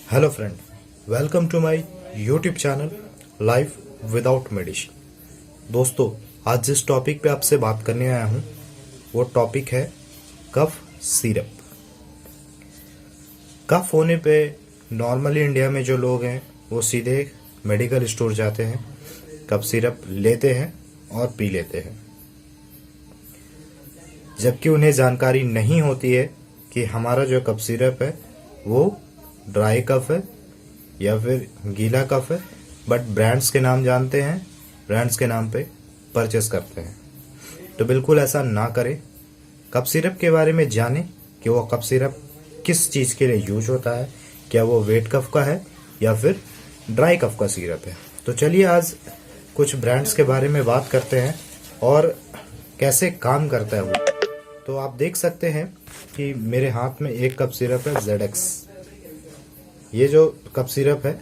Hello friend, welcome to my YouTube channel life without medicine. दोस्तों, आज जिस topic पे आपसे बात करने आया हूँ वो टॉपिक है कफ सिरप। कफ होने पे नॉर्मली इंडिया में जो लोग हैं वो सीधे मेडिकल स्टोर जाते हैं, कफ सिरप लेते हैं और पी लेते हैं, जबकि उन्हें जानकारी नहीं होती है कि हमारा जो कफ सिरप है वो ड्राई कफ है या फिर गीला कफ है। बट ब्रांड्स के नाम जानते हैं, ब्रांड्स के नाम पे परचेस करते हैं। तो बिल्कुल ऐसा ना करें। कफ सिरप के बारे में जानें कि वो कफ सिरप किस चीज़ के लिए यूज होता है, क्या वो वेट कफ का है या फिर ड्राई कफ का सिरप है। तो चलिए आज कुछ ब्रांड्स के बारे में बात करते हैं और कैसे काम करता है वो। तो आप देख सकते हैं कि मेरे हाथ में एक कप सिरप है ZX। ये जो कप सिरप है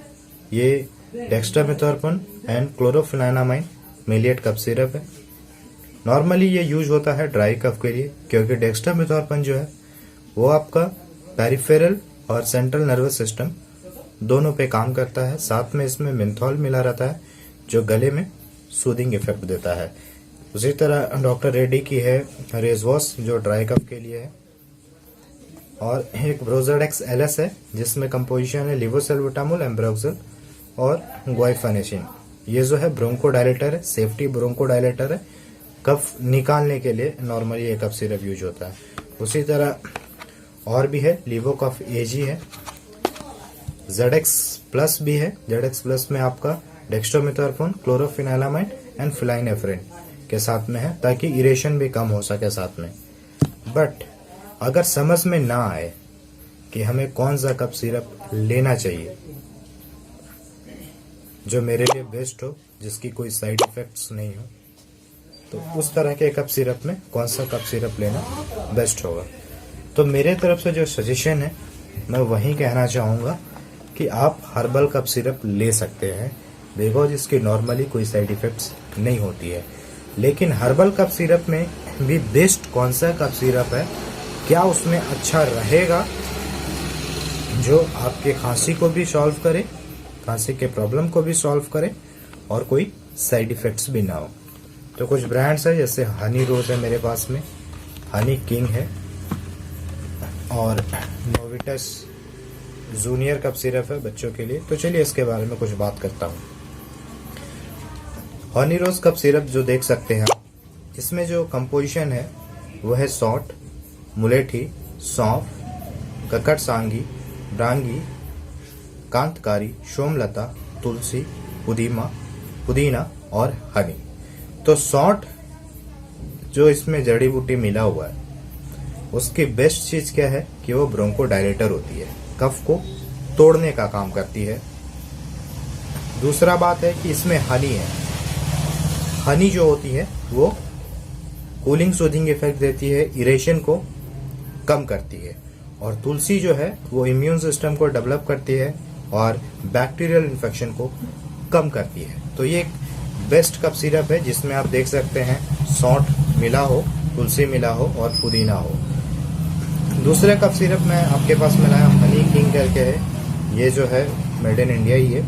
ये डेक्स्ट्रामेथोर्पन एंड क्लोरोफेनामाइन मेलिएट कप सिरप है। नॉर्मली ये यूज होता है ड्राई कफ के लिए, क्योंकि डेक्स्ट्रामेथोर्पन जो है वो आपका पेरिफेरल और सेंट्रल नर्वस सिस्टम दोनों पे काम करता है। साथ में इसमें मेंथॉल मिला रहता है जो गले में सूदिंग इफेक्ट देता है। उसी तरह डॉक्टर रेड्डी की है रेजवॉस जो ड्राई कफ के लिए है, और एक ब्रोजोडेक्स LS है जिसमें कंपोजिशन है लिवोसेल्बुटामोल, एम्ब्रोक्सिल और ग्वाइफेनेशिन। ये जो है ब्रोंकोडायलेटर है, सेफ्टी ब्रोंकोडायलेटर है। कफ निकालने के लिए नॉर्मली ये कफ सिरप यूज होता है। उसी तरह और भी है, लिवोकफ AG है, ZX प्लस भी है। ZX प्लस में आपका डेक्स्ट्रोमेथोर्पन, क्लोरोफेनामाइन एंड फिनाइनेफ्रिन के साथ में है, ताकि इरेशन भी कम हो सके साथ में। बट अगर समझ में ना आए कि हमें कौन सा कफ सिरप लेना चाहिए जो मेरे लिए बेस्ट हो, जिसकी कोई साइड इफेक्ट्स नहीं हो, तो उस तरह के कफ सिरप में कौन सा कफ सिरप लेना बेस्ट होगा। तो मेरे तरफ से जो सजेशन है मैं वही कहना चाहूँगा कि आप हर्बल कफ सिरप ले सकते हैं, बिकॉज इसकी नॉर्मली कोई साइड इफेक्ट्स नहीं होती है। लेकिन हर्बल कफ सिरप में भी बेस्ट कौन सा कफ सिरप है, क्या उसमें अच्छा रहेगा जो आपके खांसी को भी सॉल्व करे, खांसी के प्रॉब्लम को भी सॉल्व करे और कोई साइड इफेक्ट्स भी ना हो। तो कुछ ब्रांड्स है, जैसे हनी रोज है मेरे पास में, हनी किंग है, और नोविटस जूनियर कफ सिरप है बच्चों के लिए। तो चलिए इसके बारे में कुछ बात करता हूँ। हनी रोज कफ सिरप जो देख सकते हैं, इसमें जो कंपोजिशन है वो है सौंठ, मुलेठी, सौंफ, ककड़सांगी, ब्रांगी, कांतकारी, सोमलता, तुलसी, पुदीना और हनी। तो सौंठ जो इसमें जड़ी बूटी मिला हुआ है उसकी बेस्ट चीज क्या है कि वो ब्रोंकोडायलेटर होती है, कफ को तोड़ने का काम करती है। दूसरा बात है कि इसमें हनी है। हनी जो होती है वो कूलिंग सूदिंग इफेक्ट देती है, इरेशन को कम करती है। और तुलसी जो है वो इम्यून सिस्टम को डेवलप करती है और बैक्टीरियल इन्फेक्शन को कम करती है। तो ये एक बेस्ट कफ सिरप है जिसमें आप देख सकते हैं सौंठ मिला हो, तुलसी मिला हो और पुदीना हो। दूसरे कफ सिरप में आपके पास मिलाया हनी किंग करके है, ये जो है मेड इन इंडिया ही है,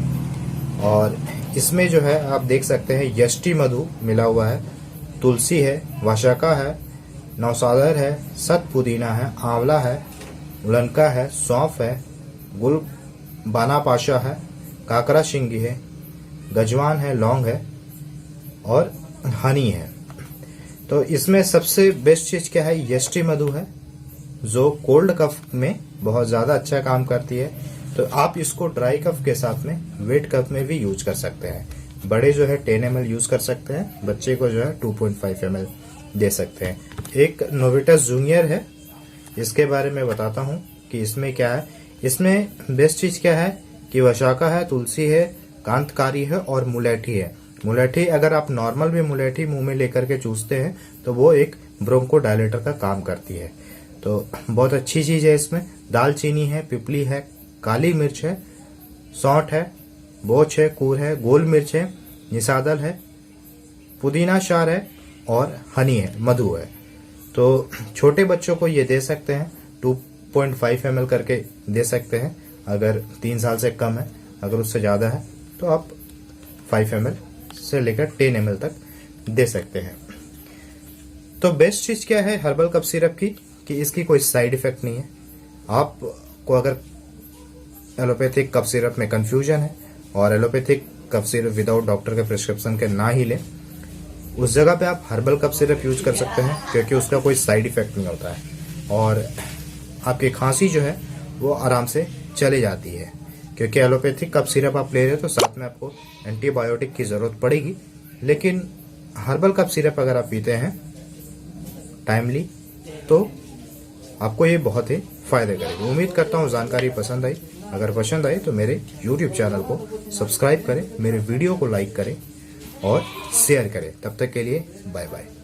और इसमें जो है आप देख सकते हैं यष्टि मधु मिला हुआ है, तुलसी है, वाशका है, नौसादर है, सत पुदीना है, आंवला है, मुलनका है, सौंफ है, गुल बानापाशा है, काकरा शिंगी है, गजवान है, लौंग है और हनी है। तो इसमें सबसे बेस्ट चीज क्या है, यष्टि मधु है जो कोल्ड कफ में बहुत ज्यादा अच्छा काम करती है। तो आप इसको ड्राई कफ के साथ में वेट कफ में भी यूज कर सकते हैं। बड़े जो है 10 ml यूज कर सकते हैं, बच्चे को जो है 2.5 ml दे सकते हैं। एक नोविटस जूनियर है, इसके बारे में बताता हूँ कि इसमें क्या है। इसमें बेस्ट चीज क्या है कि वशाका है, तुलसी है, कांतकारी है और मुलेठी है। मुलेठी अगर आप नॉर्मल भी मुलेठी मुंह में लेकर के चूसते हैं तो वो एक ब्रोंकोडायलेटर का काम करती है। तो बहुत अच्छी चीज है। इसमें दालचीनी है, पिपली है, काली मिर्च है, सौंठ है, बोच है, कूर है, गोल मिर्च है, निसादल है, पुदीना शार है और हनी है, मधु है। तो छोटे बच्चों को ये दे सकते हैं, 2.5 ml करके दे सकते हैं। अगर 3 साल से कम है, अगर उससे ज़्यादा है तो आप 5 ml से लेकर 10 ml तक दे सकते हैं। तो बेस्ट चीज़ क्या है हर्बल कफ सिरप की कि इसकी कोई साइड इफ़ेक्ट नहीं है। आपको अगर एलोपैथिक कफ सिरप में कन्फ्यूजन है और allopathic cough syrup without doctor के प्रिस्क्रिप्शन के ना ही लें, उस जगह पे आप हर्बल कफ सिरप यूज कर सकते हैं, क्योंकि उसका कोई साइड इफ़ेक्ट नहीं होता है और आपकी खांसी जो है वो आराम से चली जाती है। क्योंकि एलोपैथिक कफ सिरप आप ले रहे हो तो साथ में आपको एंटीबायोटिक की ज़रूरत पड़ेगी, लेकिन हर्बल कफ सिरप अगर आप पीते हैं टाइमली तो आपको ये बहुत ही फ़ायदे करेगी। उम्मीद करता हूँ जानकारी पसंद आई। अगर पसंद आई तो मेरे YouTube चैनल को सब्सक्राइब करें, मेरे वीडियो को लाइक करें और शेयर करें। तब तक के लिए बाय बाय।